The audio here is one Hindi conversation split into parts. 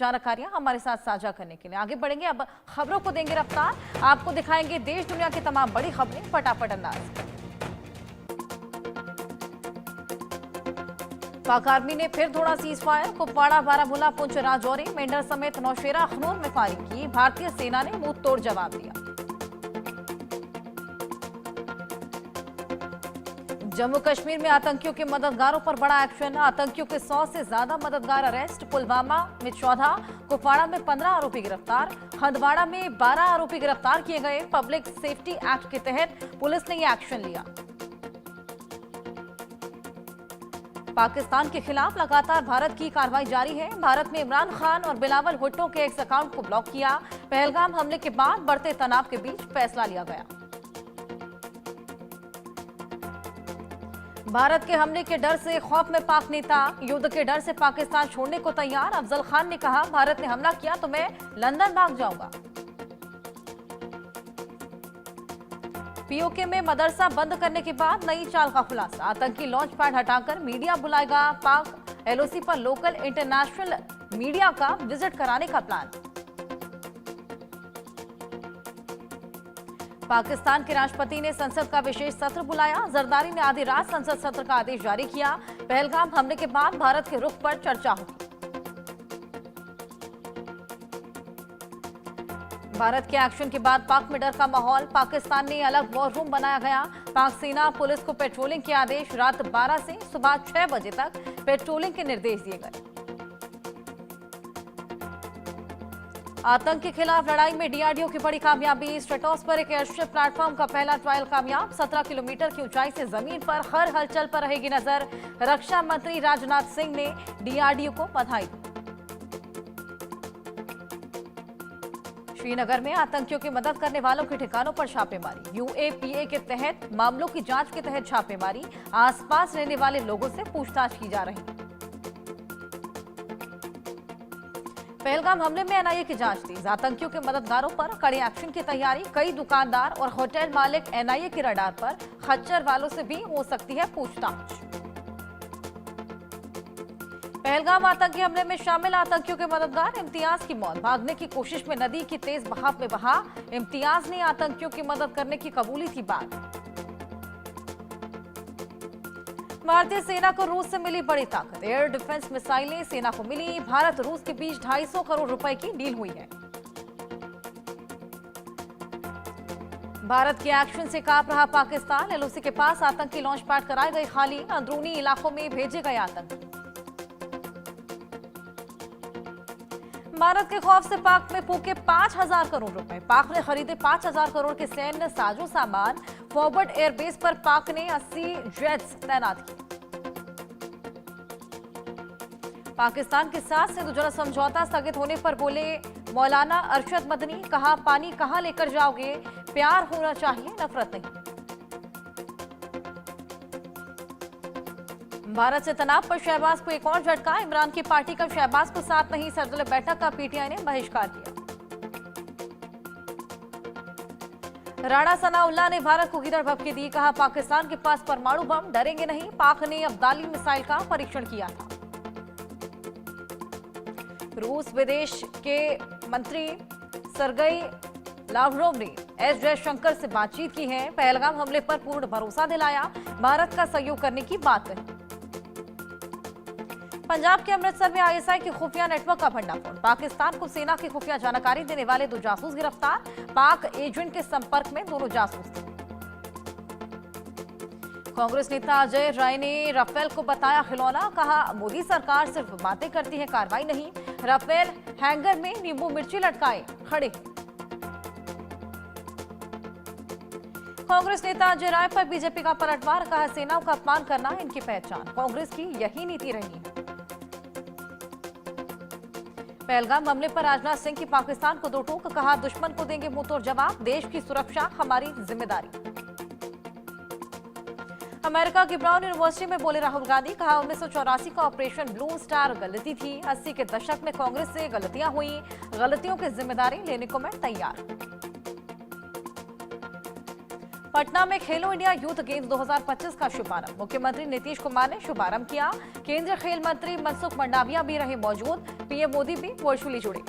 जानकारियां हमारे साथ साझा करने के लिए आगे बढ़ेंगे। अब खबरों को देंगे रफ्तार, आपको दिखाएंगे देश दुनिया की तमाम बड़ी खबरें फटाफट अंदाज। पाक आर्मी ने फिर थोड़ा सीज फायर, कुपवाड़ा, बारामूला, पुंछ, राजौरी, मेंढर समेत नौशेरा, अखनूर में फायरिंग की। भारतीय सेना ने मुंह तोड़ जवाब दिया। जम्मू कश्मीर में आतंकियों के मददगारों पर बड़ा एक्शन, आतंकियों के 100 से ज्यादा मददगार अरेस्ट। पुलवामा में 14, कुपवाड़ा में 15 आरोपी गिरफ्तार, हंदवाड़ा में 12 आरोपी गिरफ्तार किए गए। पब्लिक सेफ्टी एक्ट के तहत पुलिस ने यह एक्शन लिया। पाकिस्तान के खिलाफ लगातार भारत की कार्रवाई जारी है। भारत में इमरान खान और बिलावल भुट्टो के एक्स अकाउंट को ब्लॉक किया। पहलगाम हमले के बाद बढ़ते तनाव के बीच फैसला लिया गया। भारत के हमले के डर से खौफ में पाक नेता, युद्ध के डर से पाकिस्तान छोड़ने को तैयार। अफजल खान ने कहा, भारत ने हमला किया तो मैं लंदन भाग जाऊंगा। पीओके में मदरसा बंद करने के बाद नई चाल का खुलासा, आतंकी लॉन्च पैड हटाकर मीडिया बुलाएगा। पाक एलओसी पर लोकल इंटरनेशनल मीडिया का विजिट कराने का प्लान। पाकिस्तान के राष्ट्रपति ने संसद का विशेष सत्र बुलाया। जरदारी ने आधी रात संसद सत्र का आदेश जारी किया। पहलगाम हमले के बाद भारत के रुख पर चर्चा होगी। भारत के एक्शन के बाद पाक में डर का माहौल, पाकिस्तान ने अलग वॉर रूम बनाया गया। पाक सेना पुलिस को पेट्रोलिंग के आदेश, रात 12 से सुबह 6 बजे तक पेट्रोलिंग के निर्देश दिए गए। आतंक के खिलाफ लड़ाई में डीआरडीओ की बड़ी कामयाबी, स्ट्रेटोस्फेरिक एक एयरशिप प्लेटफॉर्म का पहला ट्रायल कामयाब। 17 किलोमीटर की ऊंचाई से जमीन पर हर हलचल पर रहेगी नजर। रक्षा मंत्री राजनाथ सिंह ने डीआरडीओ को बधाई दी। श्रीनगर में आतंकियों की मदद करने वालों के ठिकानों पर छापेमारी, यूएपीए के तहत मामलों की जांच के तहत छापेमारी। आसपास रहने वाले लोगों से पूछताछ की जा रही। पहलगाम हमले में एनआईए की जांच तेज, आतंकियों के मददगारों पर कड़े एक्शन की तैयारी। कई दुकानदार और होटल मालिक एनआईए के रडार पर, खच्चर वालों से भी हो सकती है पूछताछ। पहलगाम आतंकी हमले में शामिल आतंकियों के मददगार इम्तियाज की मौत, भागने की कोशिश में नदी की तेज बहाव में बहा। इम्तियाज ने आतंकियों की मदद करने की कबूली थी बात। भारतीय सेना को रूस से मिली बड़ी ताकत, एयर डिफेंस मिसाइलें सेना को मिली। भारत रूस के बीच 250 करोड़ रुपए की डील हुई है। भारत के एक्शन से कांप रहा पाकिस्तान, एलओसी के पास आतंकी लॉन्च पैड कराए गए खाली, अंदरूनी इलाकों में भेजे गए आतंकी। भारत के खौफ से पाक में फूके 5000 करोड़ रुपए, पाक ने खरीदे 5000 करोड़ के सैन्य साजो सामान। फॉरवर्ड एयरबेस पर पाक ने 80 जेट्स तैनात किए। पाकिस्तान के साथ सिंधु जल समझौता स्थगित होने पर बोले मौलाना अरशद मदनी, कहा पानी कहां लेकर जाओगे, प्यार होना चाहिए नफरत नहीं। भारत से तनाव पर शहबाज को एक और झटका, इमरान की पार्टी का शहबाज को साथ नहीं, सर्वदलीय बैठक का पीटीआई ने बहिष्कार किया। राणा सनाउल्लाह ने भारत को गिरर भभकी दी, कहा पाकिस्तान के पास परमाणु बम, डरेंगे नहीं। पाक ने अब्दाली मिसाइल का परीक्षण किया था। रूस विदेश के मंत्री सरगई लावरोव ने एस जयशंकर से बातचीत की है। पहलगाम हमले पर पूर्ण भरोसा दिलाया, भारत का सहयोग करने की बात कही। पंजाब के अमृतसर में आईएसआई के खुफिया नेटवर्क का भंडाफोड़, पाकिस्तान को सेना की खुफिया जानकारी देने वाले 2 जासूस गिरफ्तार। पाक एजेंट के संपर्क में दोनों जासूस थे। कांग्रेस नेता अजय राय ने राफेल को बताया खिलौना, कहा मोदी सरकार सिर्फ बातें करती है, कार्रवाई नहीं। राफेल हैंगर में नींबू मिर्ची लटकाए खड़े। कांग्रेस नेता अजय राय पर बीजेपी का पलटवार, कहा सेनाओं का अपमान करना इनकी पहचान, कांग्रेस की यही नीति रही है। पहलगाम मामले पर राजनाथ सिंह की पाकिस्तान को 2 टोक, कहा दुश्मन को देंगे मुंहतोड़ जवाब, देश की सुरक्षा हमारी जिम्मेदारी। अमेरिका की ब्राउन यूनिवर्सिटी में बोले राहुल गांधी, कहा 1984 का ऑपरेशन ब्लू स्टार गलती थी, 80 के दशक में कांग्रेस से गलतियां हुई, गलतियों की जिम्मेदारी लेने को मैं तैयार। पटना में खेलो इंडिया यूथ गेम्स 2025 का शुभारंभ, मुख्यमंत्री नीतीश कुमार ने शुभारंभ किया। केंद्रीय खेल मंत्री मनसुख मंडाविया भी रहे मौजूद। पीएम मोदी भी वर्चुअली जुड़े।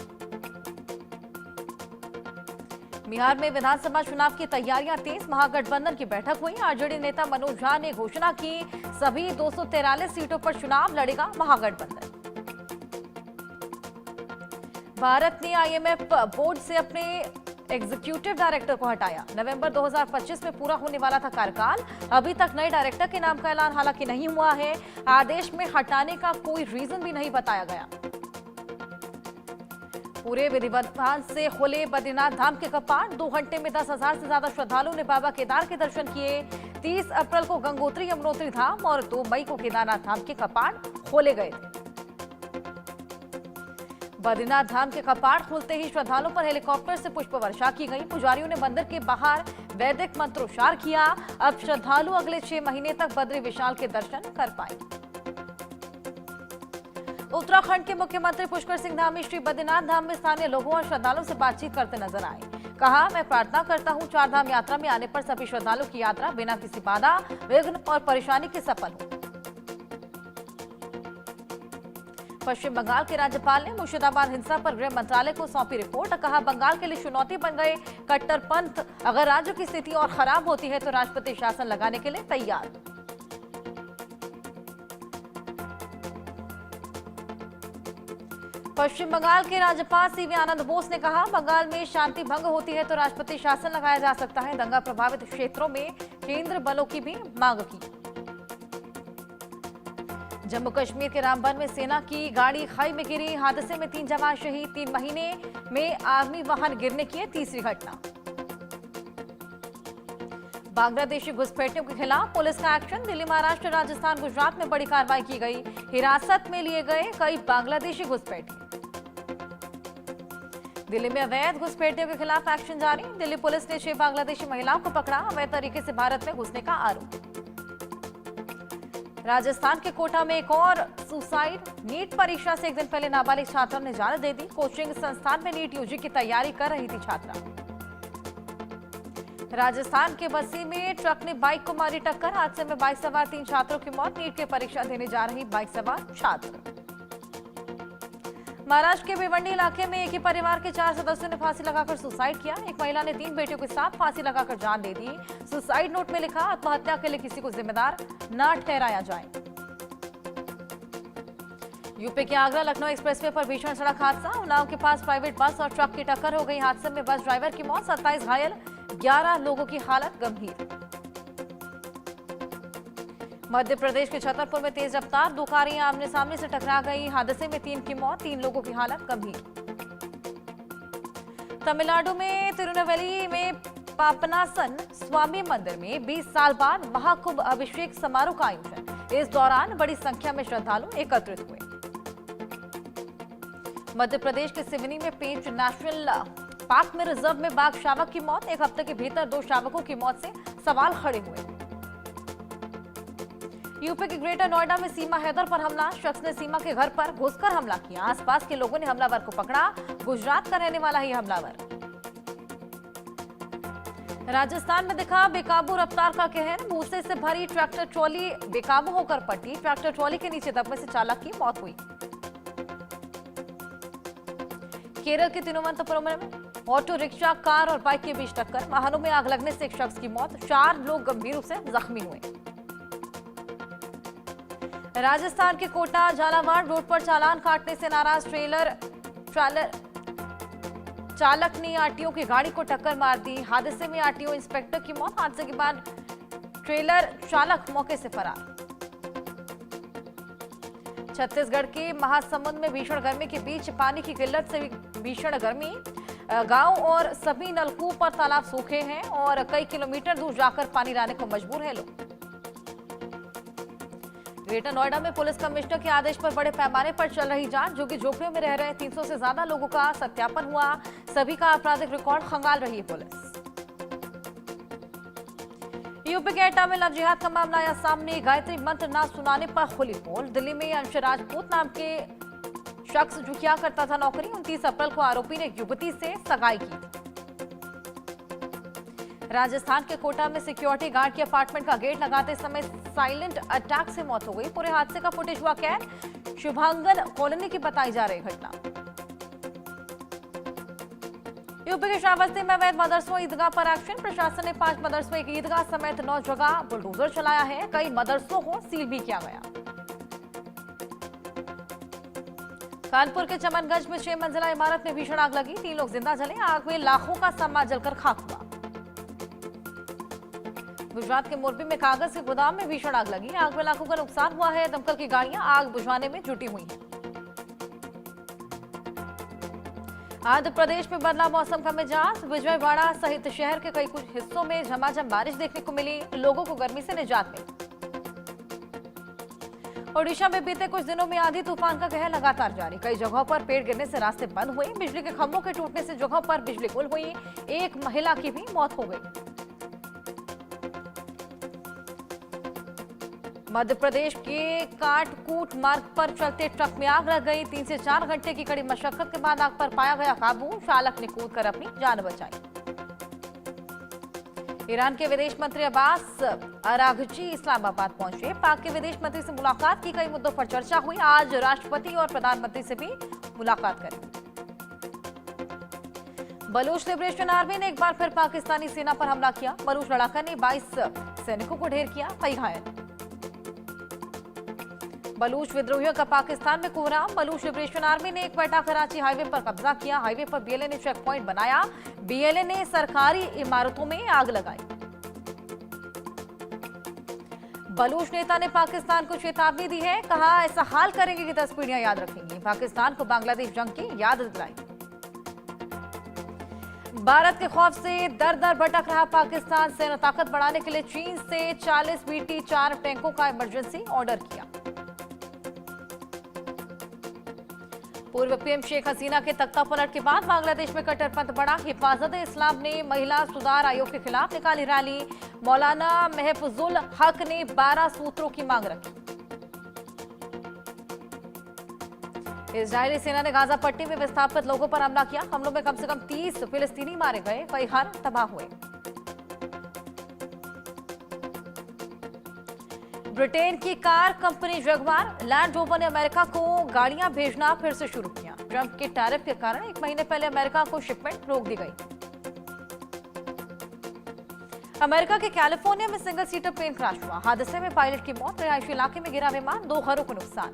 बिहार में विधानसभा चुनाव की तैयारियां तेज, महागठबंधन की बैठक हुई। आरजेडी नेता मनोज झा ने घोषणा की, सभी 243 सीटों पर चुनाव लड़ेगा महागठबंधन। भारत ने आईएमएफ बोर्ड से अपने एग्जीक्यूटिव डायरेक्टर को हटाया। नवंबर 2025 में पूरा होने वाला था कार्यकाल, अभी तक नए डायरेक्टर के नाम का ऐलान हालांकि नहीं हुआ है। आदेश में हटाने का कोई रीजन भी नहीं बताया गया। पूरे विधिवत से खुले बद्रीनाथ धाम के कपाट, 2 घंटे में 10,000 से ज्यादा श्रद्धालुओं ने बाबा केदार के दर्शन किए। 30 अप्रैल को गंगोत्री यमुनोत्री धाम और 2 मई को केदारनाथ धाम के कपाट खोले गए थे। बद्रीनाथ धाम के कपाट खुलते ही श्रद्धालुओं पर हेलीकॉप्टर से पुष्प वर्षा की गई। पुजारियों ने मंदिर के बाहर वैदिक मंत्रोच्चार किया। अब श्रद्धालु अगले 6 महीने तक बद्री विशाल के दर्शन कर पाएंगे। उत्तराखंड के मुख्यमंत्री पुष्कर सिंह धामी श्री बद्रीनाथ धाम में स्थानीय लोगों और श्रद्धालुओं से बातचीत करते नजर आए। कहा, मैं प्रार्थना करता हूं 4 धाम यात्रा में आने पर सभी श्रद्धालुओं की यात्रा बिना किसी बाधा, विघ्न और परेशानी के सफल हो। पश्चिम बंगाल के राज्यपाल ने मुर्शिदाबाद हिंसा पर गृह मंत्रालय को सौंपी रिपोर्ट। कहा, बंगाल के लिए चुनौती बन गए कट्टरपंथ, अगर राज्य की स्थिति और खराब होती है तो राष्ट्रपति शासन लगाने के लिए तैयार। पश्चिम बंगाल के राज्यपाल सीवी आनंद बोस ने कहा, बंगाल में शांति भंग होती है तो राष्ट्रपति शासन लगाया जा सकता है। दंगा प्रभावित क्षेत्रों में केंद्र बलों की भी मांग की। जम्मू कश्मीर के रामबन में सेना की गाड़ी खाई में गिरी, हादसे में 3 जवान शहीद। 3 महीने में आर्मी वाहन गिरने की तीसरी घटना। बांग्लादेशी घुसपैठियों के खिलाफ पुलिस का एक्शन, दिल्ली, महाराष्ट्र, राजस्थान, गुजरात में बड़ी कार्रवाई की गई। हिरासत में लिए गए कई बांग्लादेशी घुसपैठी। दिल्ली में अवैध घुसपैठियों के खिलाफ एक्शन जारी, दिल्ली पुलिस ने 6 बांग्लादेशी महिलाओं को पकड़ा, अवैध तरीके से भारत में घुसने का आरोप। राजस्थान के कोटा में एक और सुसाइड, नीट परीक्षा से एक दिन पहले नाबालिग छात्रा ने जान दे दी। कोचिंग संस्थान में नीट यूजी की तैयारी कर रही थी छात्रा। राजस्थान के बस्सी में ट्रक ने बाइक को मारी टक्कर, हादसे में बाइक सवार 3 छात्रों की मौत। नीट की परीक्षा देने जा रही बाइक सवार छात्र। महाराष्ट्र के भिवंडी इलाके में एक ही परिवार के 4 सदस्यों ने फांसी लगाकर सुसाइड किया। एक महिला ने 3 बेटियों के साथ फांसी लगाकर जान दे दी। सुसाइड नोट में लिखा, आत्महत्या के लिए किसी को जिम्मेदार न ठहराया जाए। यूपी के आगरा लखनऊ एक्सप्रेसवे पर भीषण सड़क हादसा, उन्नाव के पास प्राइवेट बस और ट्रक की टक्कर हो गई। हादसे में बस ड्राइवर की मौत, 27 घायल, 11 लोगों की हालत गंभीर। मध्य प्रदेश के छतरपुर में तेज रफ्तार 2 कारें आमने सामने से टकरा गई। हादसे में 3 की मौत, 3 लोगों की हालत गंभीर। तमिलनाडु में तिरुनेलवेली में पापनासन स्वामी मंदिर में 20 साल बाद महाकुंभ अभिषेक समारोह का आयोजन। इस दौरान बड़ी संख्या में श्रद्धालु एकत्रित हुए। मध्य प्रदेश के सिवनी में पेंच नेशनल पार्क में रिजर्व में बाघ शावक की मौत, 1 हफ्ते के भीतर 2 शावकों की मौत से सवाल खड़े हुए। यूपी के ग्रेटर नोएडा में सीमा हैदर पर हमला, शख्स ने सीमा के घर पर घुसकर हमला किया। आसपास के लोगों ने हमलावर को पकड़ा, गुजरात का रहने वाला ही हमलावर। राजस्थान में दिखा बेकाबू रफ्तार का कहर, भूसे से भरी ट्रैक्टर ट्रॉली बेकाबू होकर पलटी। ट्रैक्टर ट्रॉली के नीचे दबने से चालक की मौत हुई। केरल के तिरुवनंतपुरम में ऑटो रिक्शा, कार और बाइक के बीच टक्कर, वाहनों में आग लगने से एक शख्स की मौत, 4 लोग गंभीर रूप से जख्मी हुए। राजस्थान के कोटा झालावाड़ रोड पर चालान काटने से नाराज ट्रेलर चालक ने आरटीओ की गाड़ी को टक्कर मार दी। हादसे में आरटीओ इंस्पेक्टर की मौत, हादसे के बाद ट्रेलर चालक मौके से फरार। छत्तीसगढ़ के महासमुंद में भीषण गर्मी के बीच पानी की किल्लत से भीषण गर्मी, गांव और सभी नलकूप और तालाब सूखे हैं और कई किलोमीटर दूर जाकर पानी लाने को मजबूर है लोग। ग्रेटर नोएडा में पुलिस कमिश्नर के आदेश पर बड़े पैमाने पर चल रही जांच, जो कि झोपड़ियों में रह रहे 300 से ज्यादा लोगों का सत्यापन हुआ। सभी का आपराधिक रिकॉर्ड खंगाल रही है पुलिस। यूपी के एटा में लव जिहाद का मामला आया सामने, गायत्री मंत्र ना सुनाने पर खुली पोल। दिल्ली में अंश राजपूत नाम के शख्स जो किया करता था नौकरी, 29 अप्रैल को आरोपी ने एक युवती से सगाई की थी। राजस्थान के कोटा में सिक्योरिटी गार्ड के अपार्टमेंट का गेट लगाते समय साइलेंट अटैक से मौत हो गई। पूरे हादसे का फुटेज हुआ कैद, शुभांगन कॉलोनी की बताई जा रही घटना। यूपी के श्रावस्ती में अवैध मदरसों ईदगाह पर एक्शन। प्रशासन ने 5 मदरसों, एक ईदगाह समेत 9 जगह बुलडोजर चलाया है। कई मदरसों को सील भी किया गया। कानपुर के चमनगंज में 6 मंजिला इमारत में भीषण आग लगी। 3 लोग जिंदा जले। आग में लाखों का सामान जलकर खाक हुआ। गुजरात के मोरबी में कागज के गोदाम में भीषण आग लगी। आग में लाखों का नुकसान हुआ है। दमकल की गाड़ियां आग बुझाने में जुटी हुई हैं। आंध्र प्रदेश में बदला मौसम का मिजाज। विजयवाड़ा सहित शहर के कई कुछ हिस्सों में झमाझम बारिश देखने को मिली। लोगों को गर्मी से निजात मिली। ओडिशा में बीते कुछ दिनों में आंधी तूफान का कहर लगातार जारी। कई जगहों पर पेड़ गिरने से रास्ते बंद हुए। बिजली के खंभों के टूटने से जगहों पर बिजली गुल हुई। एक महिला की भी मौत हो गई। मध्य प्रदेश के काटकूट मार्ग पर चलते ट्रक में आग लग गई। 3 से 4 घंटे की कड़ी मशक्कत के बाद आग पर पाया गया काबू। चालक ने कूदकर अपनी जान बचाई। ईरान के विदेश मंत्री अब्बास अराघची इस्लामाबाद पहुंचे। पाक के विदेश मंत्री से मुलाकात की। कई मुद्दों पर चर्चा हुई। आज राष्ट्रपति और प्रधानमंत्री से भी मुलाकात करेंगे। बलूच लिबरेशन आर्मी ने एक बार फिर पाकिस्तानी सेना पर हमला किया। बलूच लड़ाका ने 22 सैनिकों को ढेर किया, कई घायल। बलूच विद्रोहियों का पाकिस्तान में कोहराम। बलूच लिबरेशन आर्मी ने क्वेटा कराची हाईवे पर कब्जा किया। हाईवे पर बीएलए ने चेक पॉइंट बनाया। बीएलए ने सरकारी इमारतों में आग लगाई। बलूच नेता ने पाकिस्तान को चेतावनी दी है। कहा, ऐसा हाल करेंगे कि 10 पीढ़ियां याद रखेंगी। पाकिस्तान को बांग्लादेश जंग की याद दिलाई। भारत के खौफ से दर दर भटक रहा पाकिस्तान। सेना ताकत बढ़ाने के लिए चीन से 40 BT-4 टैंकों का इमरजेंसी ऑर्डर किया। पूर्व पीएम शेख हसीना के तख्ता पलट के बाद बांग्लादेश में कट्टरपंथ बढ़ा। हिफाजत-ए-इस्लाम ने महिला सुधार आयोग के खिलाफ निकाली रैली। मौलाना महफुजुल हक ने 12 सूत्रों की मांग रखी। इजरायली सेना ने गाजा पट्टी में विस्थापित लोगों पर हमला किया। हमलों में कम से कम 30 फिलिस्तीनी मारे गए, कई घर तबाह हुए। ब्रिटेन की car company Jaguar land rover ने अमेरिका को गाड़ियां भेजना फिर से शुरू किया। ट्रंप के टैरिफ के कारण 1 महीने पहले अमेरिका को शिपमेंट रोक दी गई। अमेरिका के कैलिफोर्निया में सिंगल सीटर प्लेन क्रैश हुआ। हादसे में पायलट की मौत। रिहायशी इलाके में गिरा विमान, 2 घरों को नुकसान।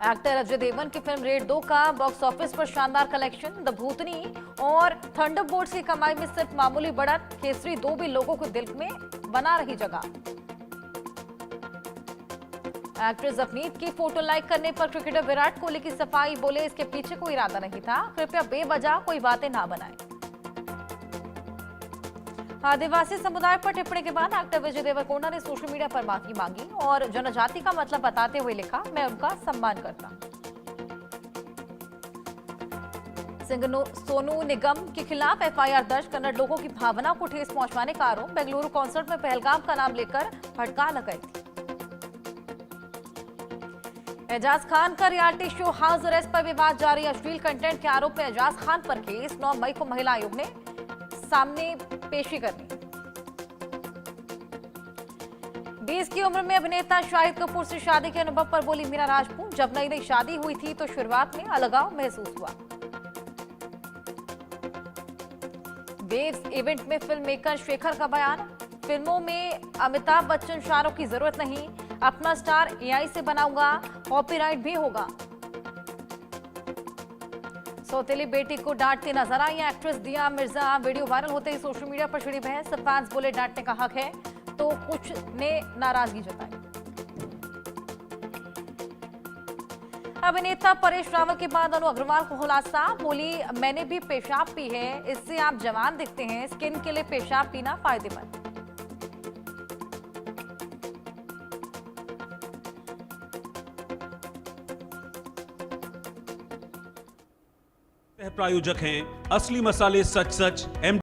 एक्टर अजय देवगन की फिल्म रेड 2 का बॉक्स ऑफिस पर शानदार कलेक्शन। द भूतनी और थंडरबोल्ट्स की कमाई में सिर्फ मामूली बढ़त। केसरी 2 भी लोगों को दिल में बना रही जगह। एक्ट्रेस अपनीत की फोटो लाइक करने पर क्रिकेटर विराट कोहली की सफाई। बोले, इसके पीछे कोई इरादा नहीं था। कृपया बेवजह कोई बातें ना बनाएं। आदिवासी समुदाय पर टिप्पणी के बाद एक्टर विजय देवरकोंडा ने सोशल मीडिया पर माफी मांगी और जनजाति का मतलब बताते हुए लिखा, मैं उनका सम्मान करता हूं। सोनू निगम के खिलाफ एफआईआर दर्ज। कन्नड़ लोगों की भावना को ठेस पहुंचाने का आरोप। बेंगलुरु कॉन्सर्ट में पहलगाम का नाम लेकर भड़का लगाई थी। एजाज खान का रियलिटी शो हाउस अरेस्ट पर विवाद जारी। अश्लील कंटेंट के आरोप में एजाज खान पर केस। 9 मई को महिला आयोग ने सामने पेशी करनी। 20 की उम्र में अभिनेता शाहिद कपूर से शादी के अनुभव पर बोली मीरा राजपूत। जब नई नई शादी हुई थी तो शुरुआत में अलगाव महसूस हुआ। वेव्स इवेंट में फिल्म मेकर शेखर का बयान। फिल्मों में अमिताभ बच्चन, शाहरुख की जरूरत नहीं। अपना स्टार एआई से बनाऊंगा, कॉपीराइट भी होगा। सौतेली बेटी को डांटती नजर आई एक्ट्रेस दिया मिर्जा। वीडियो वायरल होते ही सोशल मीडिया पर छिड़ी बहस। फैंस बोले डांटने का हक है तो कुछ ने नाराजगी जताई। अभिनेता परेश रावल के बाद अनु अग्रवाल को खुलासा। बोली, मैंने भी पेशाब पी है, इससे आप जवान दिखते हैं। स्किन के लिए पेशाब पीना फायदेमंद। प्रायोजक हैं असली मसाले सच सच